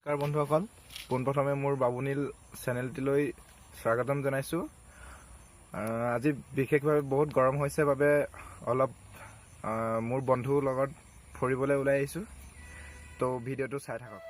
নমস্কাৰ বন্ধুসকল, পোনপ্ৰথমে মোৰ বাবুনীল চেনেলটিলৈ স্বাগতম জনাইছোঁ। আজি বিশেষভাৱে বহুত গৰম হৈছে বাবে অলপ মোৰ বন্ধুৰ লগত ফুৰিবলৈ ওলাই আহিছোঁ। তো ভিডিঅ'টো চাই থাকক।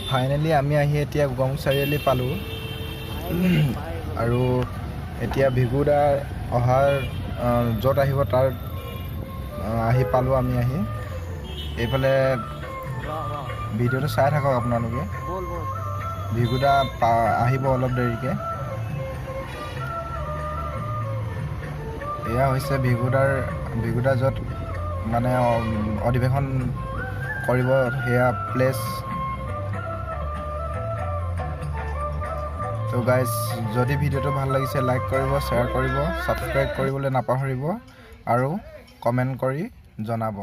ফাইনেলি আমি আহি এতিয়া গুগামুখ চাৰিআলি পালোঁ আৰু এতিয়া ভিগু দাৰ অহাৰ য'ত আহিব তাৰ আহি পালোঁ। আমি আহি এইফালে ভিডিঅ'টো চাই থাকক আপোনালোকে। ভিগু দা আহিব অলপ দেৰিকৈ। এয়া হৈছে ভিগু দা য'ত মানে অধিৱেশন কৰিব সেয়া প্লেচ। তো গাইজ, যদি ভিডিঅ'টো ভাল লাগিছে লাইক কৰিব, শ্বেয়াৰ কৰিব, ছাবস্ক্ৰাইব কৰিবলৈ নাপাহৰিব আৰু কমেণ্ট কৰি জনাব।